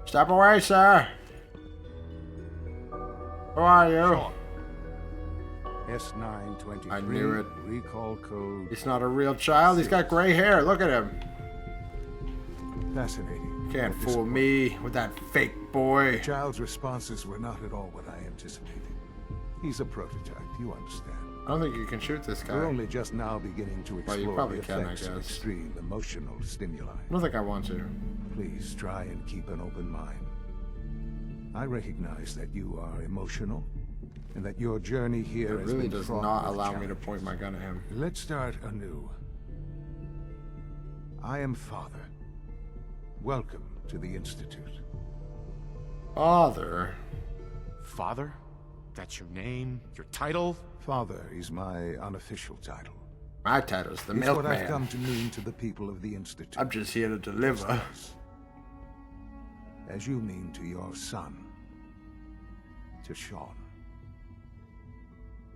Step away, sir. Who are you? Sean. S923. I knew it. Recall code. He's not a real child. He's got gray hair. Look at him. Fascinating. Can't fool me with that fake boy. The child's responses were not at all what I anticipated. He's a prototype, you understand. I don't think you can shoot this guy. We're only just now beginning to Well, you explore probably the can, I effects of guess. extreme emotional stimuli. I don't think I want to. Please try and keep an open mind. I recognize that you are emotional, and that your journey It here has really been does fraught not with allow me to challenges. point my gun at him. Let's start anew. I am Father. Welcome to the Institute. Father. Father? That's your name? Your title? Father is my unofficial title. My title's the It's what I've milkman. come to mean to the people of the Institute. I'm just here to deliver. As you mean to your son, to Sean.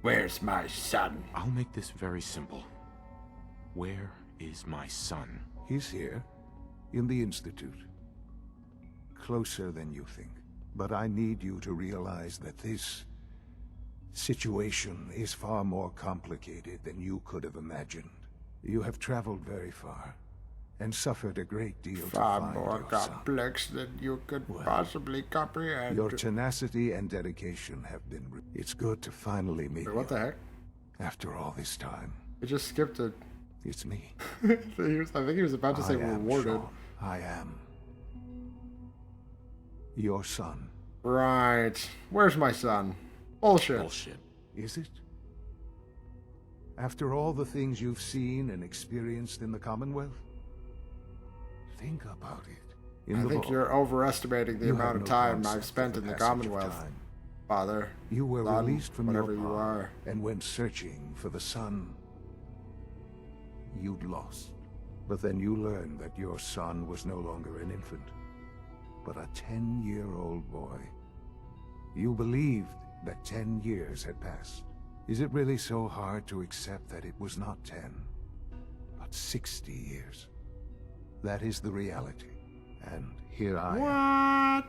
Where's my son? I'll make this very simple. Where is my son? He's here, in the Institute. Closer than you think. But I need you to realize that this situation is far more complicated than you could have imagined. You have traveled very far, and suffered a great deal Far to find more your son. complex than you could possibly comprehend. Your tenacity and dedication have been... It's good to finally meet Wait, what you. the heck? After all this time, It just skipped it. it's me. I think he was about to say I am rewarded. Sean. I am your son. Right. Where's my son? Bullshit. Bullshit. Is it? After all the things you've seen and experienced in the Commonwealth? Think about it. I think you're overestimating the You amount have of no time concept I've spent of in the the passage of Commonwealth. time. Father. You were son, released from whatever your you pod are. and went searching for the sun you'd lost. But then you learned that your son was no longer an infant, but a 10-year-old boy. You believed that 10 years had passed. Is it really so hard to accept that it was not 10, but 60 years? That is the reality. And here I am. What?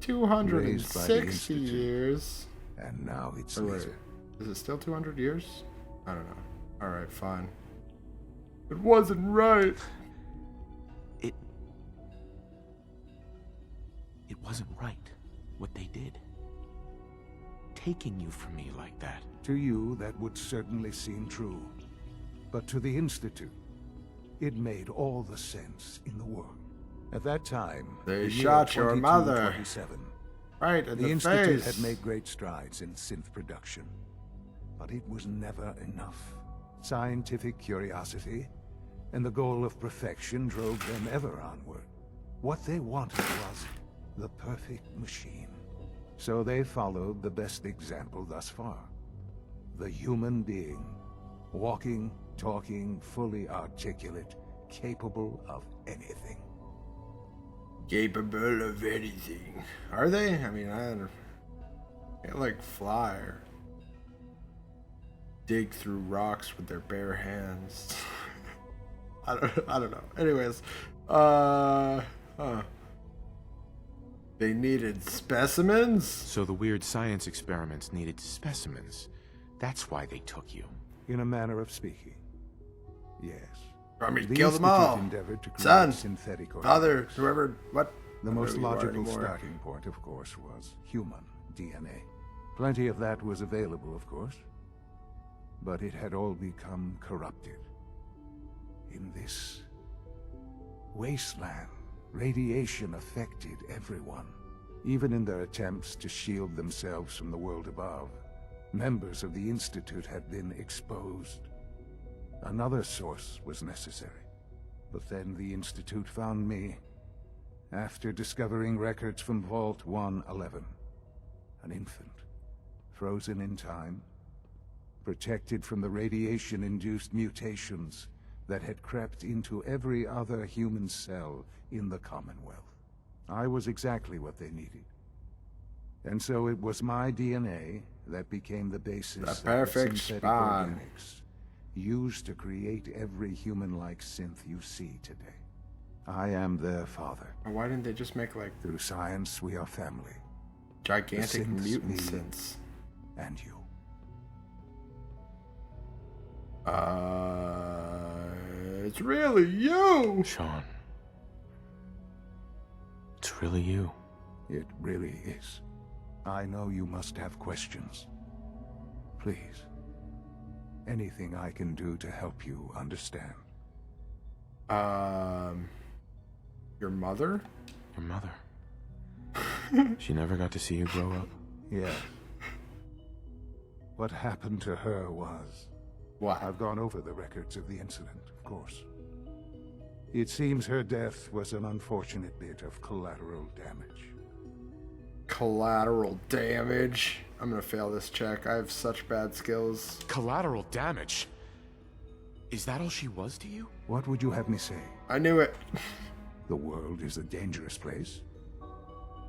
Raised by the 260 Institute. years? And now it's Oh, wait. later. Is it still 200 years? I don't know. Alright, fine. It wasn't right. It wasn't right, what they did. Taking you from me like that. To you, that would certainly seem true. But to the Institute, it made all the sense in the world. At that time, They the year shot your mother. 2227, Right in the the Institute face. had made great strides in synth production. But it was never enough. Scientific curiosity and the goal of perfection drove them ever onward. What they wanted was the perfect machine. So they followed the best example thus far. The human being. Walking, talking, fully articulate, capable of anything. Capable of anything. Are they? I mean, I can't like fly or dig through rocks with their bare hands. I don't know. Anyways, they needed specimens? So the weird science experiments needed specimens. That's why they took you. In a manner of speaking. Yes. Want me to The kill them Institute all? endeavored to create Son, synthetic father, organisms. whoever, what? The most Whatever you are logical anymore. starting point, of course, was human DNA. Plenty of that was available, of course. But it had all become corrupted. In this wasteland, radiation affected everyone, even in their attempts to shield themselves from the world above. Members of the Institute had been exposed. Another source was necessary. But then the Institute found me, after discovering records from Vault 111. An infant, frozen in time, protected from the radiation-induced mutations that had crept into every other human cell in the Commonwealth. I was exactly what they needed. And so it was my DNA that became the basis The of perfect the synthetic spawn. organics used to create every human-like synth you see today. I am their father. Or why didn't they just make like Through science, we are family. gigantic synths, mutant me. synths? And you. It's really you! Sean. It's really you. It really is. I know you must have questions. Please. Anything I can do to help you understand. Your mother? Your mother. She never got to see you grow up. Yes. What happened to her was... What? I've gone over the records of the incident, of course. It seems her death was an unfortunate bit of collateral damage. Collateral damage? I'm gonna fail this check. I have such bad skills. Collateral damage? Is that all she was to you? What would you have me say? I knew it. The world is a dangerous place?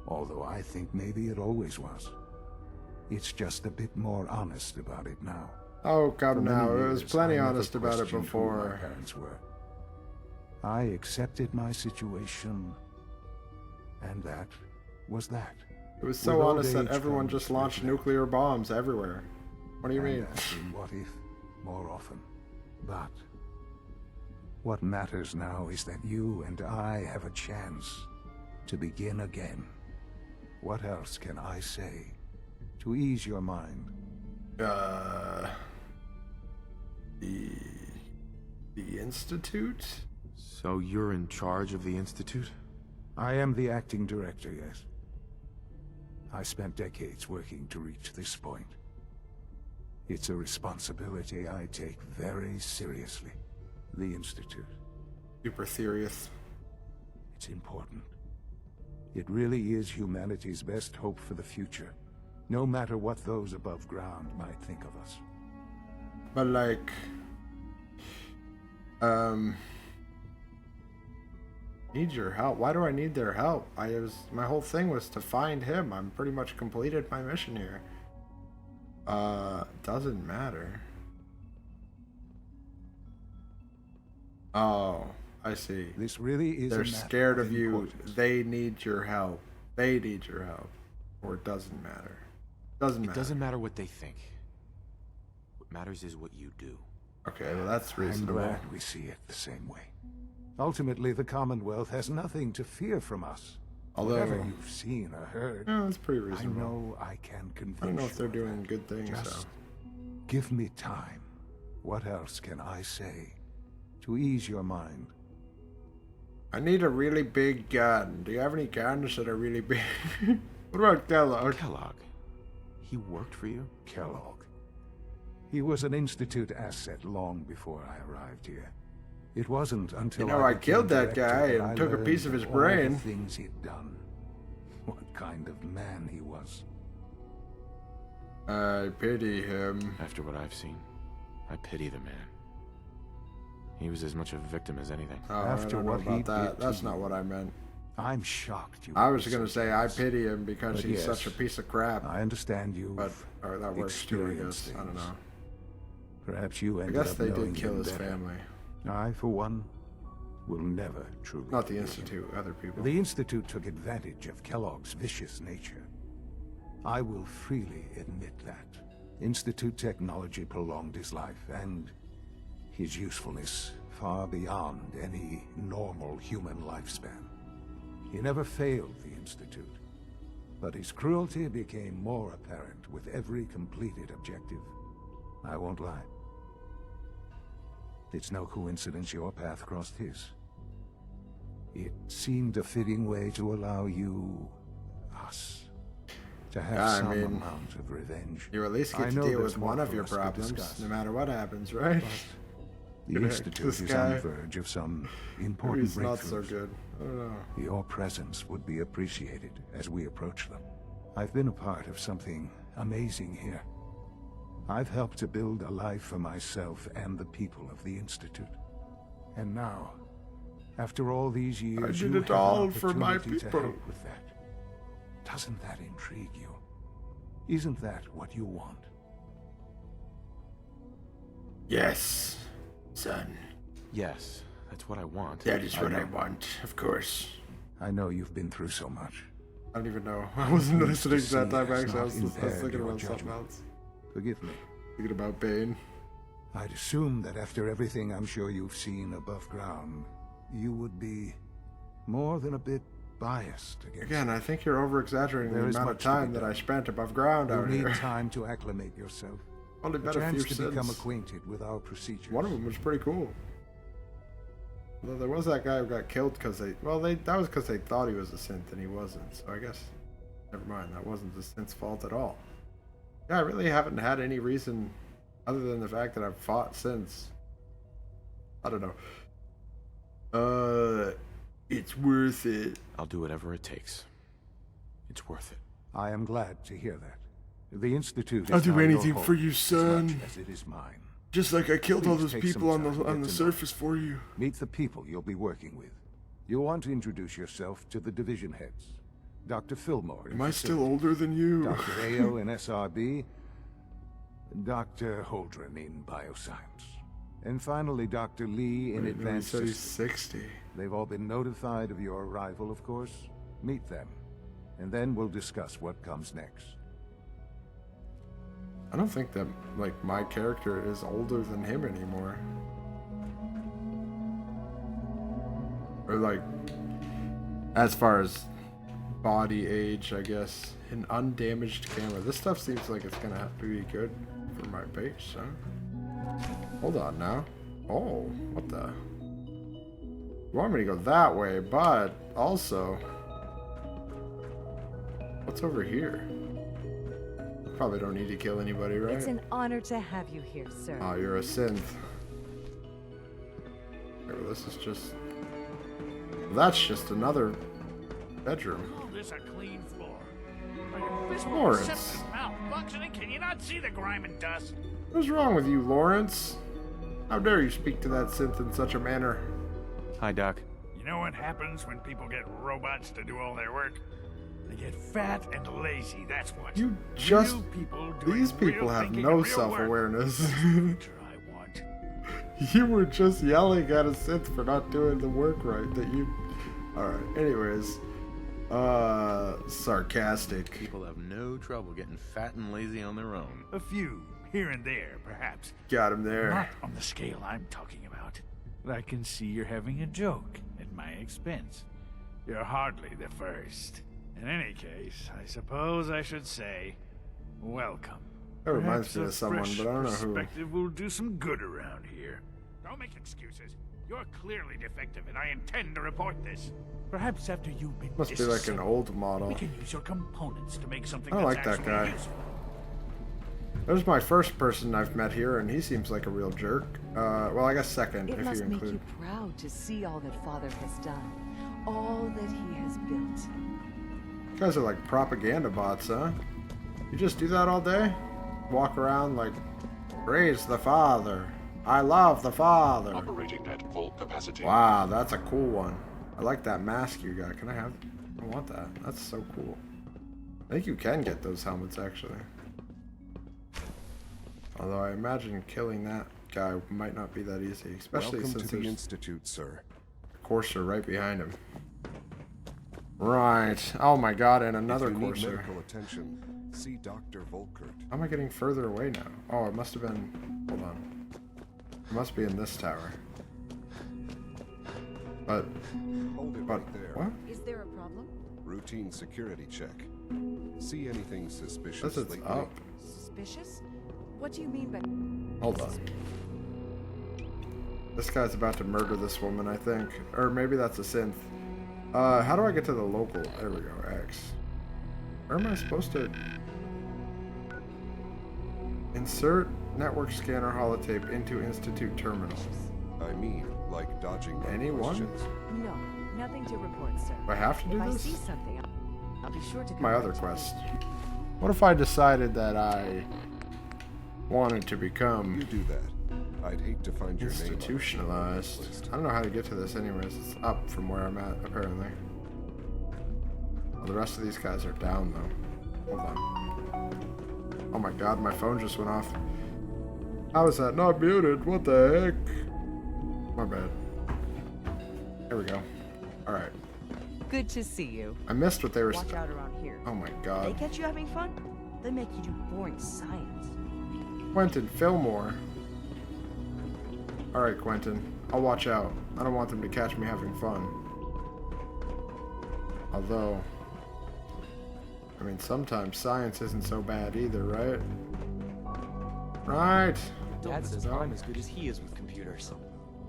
Although I think maybe it always was. It's just a bit more honest about it now. Oh, For come many now. It was years, plenty I never honest about it questioned who my before. parents were. I accepted my situation, and that was that. It was so With old honest that age everyone comes just launched regret. nuclear bombs everywhere. What do you And mean? asking what if more often. But what matters now is that you and I have a chance to begin again. What else can I say to ease your mind? The Institute? So you're in charge of the Institute? I am the acting director, yes. I spent decades working to reach this point. It's a responsibility I take very seriously. The Institute. Super serious. It's important. It really is humanity's best hope for the future, no matter what those above ground might think of us. But like... Need your help. Why do I need their help? My whole thing was to find him. I'm pretty much completed my mission here. Doesn't matter. Oh, I see. This really is a They're matter scared of you. importance. They need your help. They need your help. Or it doesn't matter. Doesn't It matter. doesn't matter what they think. What matters is what you do. Okay, well that's I'm reasonable. glad we see it the same way. Ultimately, the Commonwealth has nothing to fear from us. Although- Whatever you've seen or heard, No, it's pretty I reasonable. know I can convince I don't know if they're you of doing that. good things, Just though. give me time. What else can I say to ease your mind? I need a really big gun. Do you have any guns that are really big? What about Kellogg? Kellogg. He worked for you? Kellogg. He was an Institute asset long before I arrived here. It wasn't until You know, I became killed that director guy that and I took a learned piece of his all brain. the things he'd done. What kind of man he was. I pity him. After what I've seen, I pity the man. He was as much a victim as anything. Oh, After I don't know what he about that. did to That's not you. what I meant. I'm shocked you. I would was gonna so say I jealous. pity him because But he's yes, such a piece of crap. I understand you. But or that works too, I guess. experienced I don't things. know. Perhaps you I ended guess up they knowing did kill him his better. family. I, for one, will never truly. Not the forgive him. Institute, other people. The Institute took advantage of Kellogg's vicious nature. I will freely admit that. Institute technology prolonged his life, and his usefulness far beyond any normal human lifespan. He never failed the Institute, but his cruelty became more apparent with every completed objective. I won't lie. It's no coincidence your path crossed his. It seemed a fitting way to allow you, us, to have I some mean, amount of revenge. You at least I get to know deal there's with more one of for your us to problems, discuss. no matter what happens, right? The Gonna Institute this is guy. on the verge of some Maybe important it's not so breakthroughs. good. I don't know. Your presence would be appreciated as we approach them. I've been a part of something amazing here. I've helped to build a life for myself and the people of the Institute. And now, after all these years, did you it have an all for my opportunity to people. help with that. Doesn't that intrigue you? Isn't that what you want? Yes, son. Yes, That's what I want. That is what I want, of course. I know you've been through so much. I don't even know. I wasn't listening to that time, has actually. I was not thinking impaired your about something judgment. else. Forgive me. Thinking about Bane. I'd assume that after everything I'm sure you've seen above ground, you would be more than a bit biased against Again, I think you're over-exaggerating the There is amount of much to be time that I done. spent above ground You'll out need here. time to acclimate yourself. Only A been a few chance to become since. acquainted with our procedures. One of them was pretty cool. Though there was that guy who got killed because they... Well, that was because they thought he was a synth and he wasn't. So I guess... Never mind, that wasn't the synth's fault at all. Yeah, I really haven't had any reason other than the fact that I've fought since. I don't know. It's worth it. I'll do whatever it takes. It's worth it. I am glad to hear that. The Institute I'll is do now your anything for home you, as son. much as it is mine. Just like I killed all Please those take people some on time the to on get the to know surface for you. Meet the people you'll be working with. You'll want to introduce yourself to the division heads. Dr. Fillmore in Am I still facilities, older than you? Dr. Ayo in SRB, Dr. Holdren in bioscience, and finally Dr. Lee in Wait, no, he advanced said he's systems. 60. They've all been notified of your arrival, of course. Meet them, and then we'll discuss what comes next. I don't think that, like, my character is older than him anymore. Or, like, as far as body age, I guess. An undamaged camera. This stuff seems like it's gonna have to be good for my base, huh? Hold on now. Oh, what the? You want me to go that way, but also... What's over here? Probably don't need to kill anybody, right? It's an honor to have you here, sir. Oh, you're a synth. Okay, well, this is just... That's just another bedroom. Call this a clean floor. Are your fist Lawrence. receptors malfunctioning? Can you not see the grime and dust? What's wrong with you, Lawrence? How dare you speak to that synth in such a manner? Hi, Doc. You know what happens when people get robots to do all their work? They get fat and lazy, that's what. You just... Real people doing These people real have thinking no and real work. self-awareness. That's what I want. You were just yelling at a synth for not doing the work right that you... Alright, anyways. Sarcastic. People have no trouble getting fat and lazy on their own. A few, here and there, perhaps. Got him there. Not on the scale I'm talking about. But I can see you're having a joke at my expense. You're hardly the first. In any case, I suppose I should say, welcome. That reminds Perhaps me a of someone, fresh but I don't know who. perspective will do some good around here. Don't make excuses. You're clearly defective, and I intend to report this. Perhaps after you've been Must be like an disassembled, old model. we can use your components to make something I that's like that actually guy. useful. There's my first person I've met here, and he seems like a real jerk. Well, I guess second, It if must you make you include. proud to see all that Father has done, all that he has built. You guys are like propaganda bots, huh? You just do that all day? Walk around like, praise the Father. I love the Father. Operating at full capacity. Wow, that's a cool one. I like that mask you got. Can I have? I want that. That's so cool. I think you can get those helmets actually. Although I imagine killing that guy might not be that easy, especially Welcome since to the there's Institute, sir. a courser right behind him. Right. Oh my god, and another if you need courser. medical attention, see Dr. Volkert. How am I getting further away now? Oh, it must have been... Hold on. It must be in this tower. But... Hold it But... right there. What? Is there a problem? Routine security check. See anything suspicious Says it's lately? up. Suspicious? What do you mean by... Hold on. This guy's about to murder this woman, I think. Or maybe that's a synth. How do I get to the local? There we go, X. Where am I supposed to... Insert network scanner holotape into Institute terminal. I mean, like dodging my Anyone? questions. No, nothing to report, sir. Do I have to do If I this? see something, I'll be sure to come My right other to you. quest. What if I decided that I wanted to You become do that. I'd hate to find your name on the institutionalized? list. I don't know how to get to this anyways. It's up from where I'm at, apparently. Well, the rest of these guys are down, though. Hold on. Oh my god, my phone just went off. How is that not muted? What the heck? My bad. There we go. All right. Good to see you. I missed what they were. Watch out around here. Oh my They God. catch you having fun? They make you do boring science. Quentin Fillmore. All right, Quentin. I'll watch out. I don't want them to catch me having fun. Although, I mean, sometimes science isn't so bad either, right? Right. Dad says I'm as good as he is with computers.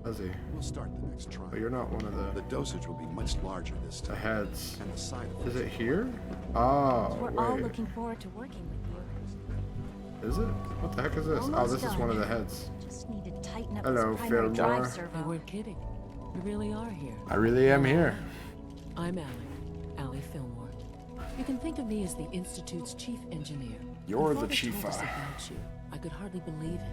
Does he? We'll start the next trial. But you're not one of The the dosage will be much larger this time. heads. And the side Is effects. it here? Oh, We're all wait. looking forward to working with you. Is it? What the heck is this? Oh, Almost this is done. one of the heads. Just need to tighten up Hello, this primary Fillmore. drive You servo. weren't kidding. You really are here. I really am here. I'm Allie Fillmore. You can think of me as the Institute's chief engineer. You're When the Father told chiefa. us about you, I could hardly believe it.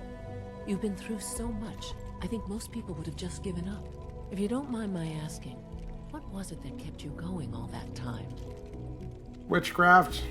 You've been through so much. I think most people would have just given up. If you don't mind my asking, what was it that kept you going all that time? Witchcraft,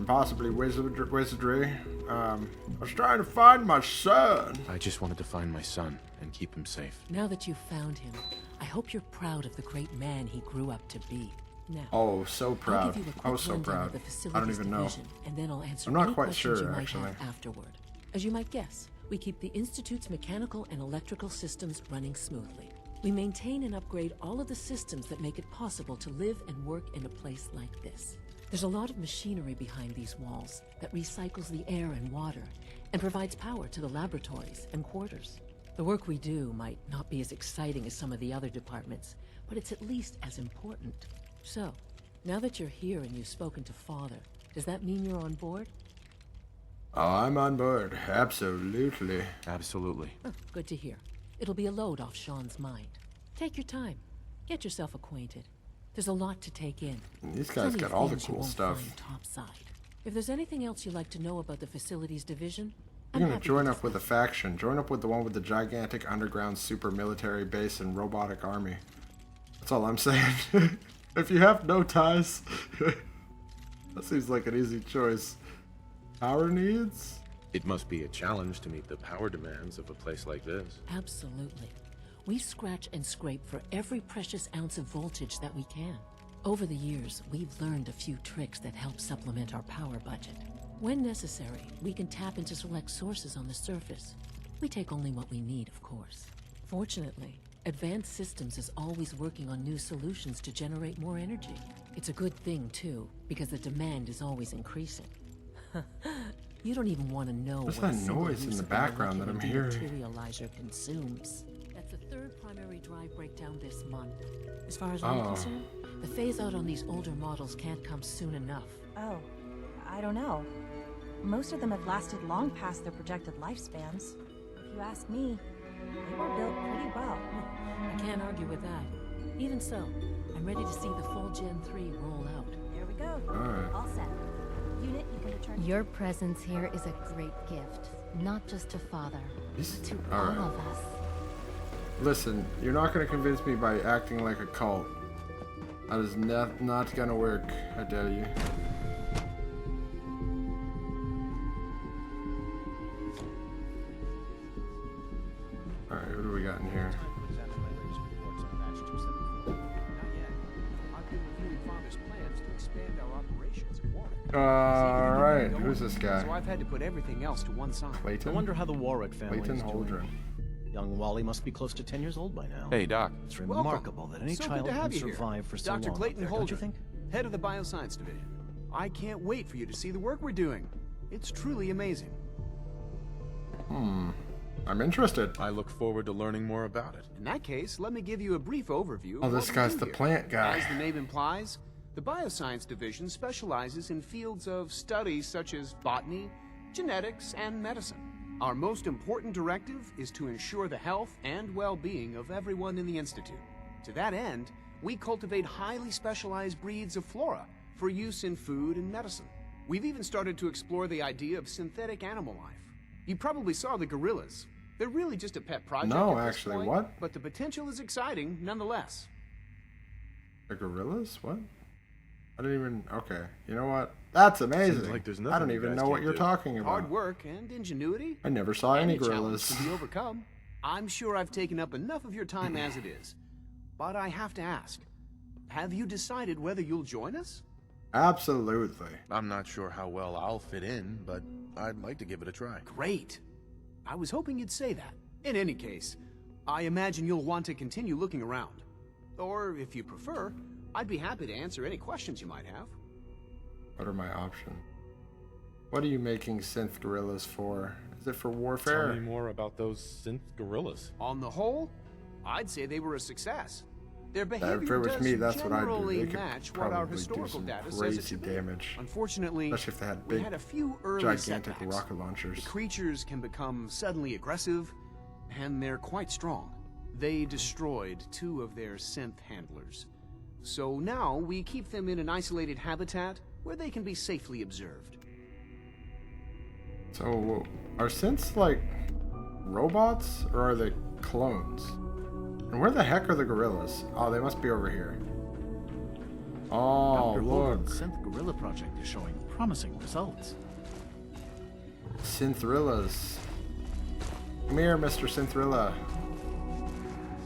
possibly wizardry. I was trying to find my son. I just wanted to find my son and keep him safe. Now that you've found him, I hope you're proud of the great man he grew up to be. Now, Oh, so I'll proud. give you a I quick was so rundown proud. of the I don't facilities even know. division, and then I'll answer I'm not any quite questions sure, you might actually. have afterward. As you might guess, we keep the Institute's mechanical and electrical systems running smoothly. We maintain and upgrade all of the systems that make it possible to live and work in a place like this. There's a lot of machinery behind these walls that recycles the air and water and provides power to the laboratories and quarters. The work we do might not be as exciting as some of the other departments, but it's at least as important. So, now that you're here and you've spoken to Father, does that mean you're on board? Oh, I'm on board. Absolutely. Absolutely. Huh, good to hear. It'll be a load off Sean's mind. Take your time. Get yourself acquainted. There's a lot to take in. These guys Plenty got of all the things you cool won't stuff. find topside. If there's anything else you'd like to know about the facilities division, I'm You're gonna happy join to up with a discuss. faction. Join up with the one with the gigantic underground super military base and robotic army. That's all I'm saying. If you have no ties, that seems like an easy choice. Power needs? It must be a challenge to meet the power demands of a place like this. Absolutely. We scratch and scrape for every precious ounce of voltage that we can. Over the years, we've learned a few tricks that help supplement our power budget. When necessary, we can tap into select sources on the surface. We take only what we need, of course. Fortunately, Advanced Systems is always working on new solutions to generate more energy. It's a good thing, too, because the demand is always increasing. You don't even want to know What's what a that single noise in use the of a background that I'm molecular hearing? dematerializer consumes. That's the third primary drive breakdown this month. As far as I'm Oh. concerned, the phase out on these older models can't come soon enough. Oh, I don't know. Most of them have lasted long past their projected lifespans. If you ask me, they were built pretty well. I can't argue with that. Even so, I'm ready to see the full Gen 3 roll out. There we go. Alright. All set. Unit, you can return. Your presence here is a great gift, not just to Father, This- but to alright. all of us. Listen, you're not gonna convince me by acting like a cult. That is not gonna work, I tell you. Alright, what do we got in here? Alright, who's this So guy? I've had to put everything else to one side. Clayton? I wonder how the Warwick family Clayton is doing. Holdren. Young Wally must be close to 10 years old by now. Hey, Doc. It's remarkable that any So child good to can have you here. survive for so Dr. long. Clayton up there, don't you Holdren, think? head of the Bioscience Division. I can't wait for you to see the work we're doing. It's truly amazing. I'm interested. I look forward to learning more about it. In that case, let me give you a brief overview Oh, of this what we guy's do the here. plant guy. As the name implies, the Bioscience Division specializes in fields of studies such as botany, genetics, and medicine. Our most important directive is to ensure the health and well-being of everyone in the Institute. To that end, we cultivate highly specialized breeds of flora for use in food and medicine. We've even started to explore the idea of synthetic animal life. You probably saw the gorillas. They're really just a pet project No, at this actually, point, what? But the potential is exciting nonetheless. The gorillas? What? I didn't even. Okay. You know what? That's amazing. like there's I nothing don't you even guys know what can't you're do. talking about. Hard work and ingenuity. I never saw any challenge gorillas. can be overcome. I'm sure I've taken up enough of your time as it is. But I have to ask, have you decided whether you'll join us? Absolutely. I'm not sure how well I'll fit in, but I'd like to give it a try. Great. I was hoping you'd say that. In any case, I imagine you'll want to continue looking around. Or, if you prefer, I'd be happy to answer any questions you might have. What are my options? What are you making synth gorillas for? Is it for warfare? Tell me more about those synth gorillas. On the whole, I'd say they were a success. Their If behavior it was does me, that's what I'd do. generally They could match what our probably do historical some data says it crazy should be. damage. Unfortunately, Especially if they had we big, had a few early gigantic setbacks. rocket launchers. The creatures can become suddenly aggressive, and they're quite strong. They destroyed 2 of their synth handlers. So now we keep them in an isolated habitat where they can be safely observed. So, are synths like robots, or are they clones? And where the heck are the gorillas? Oh, they must be over here. Oh, Dr. look. Goodwin's Synth Gorilla project is showing promising results. Synthrillas. Come here, Mr. Synthrilla.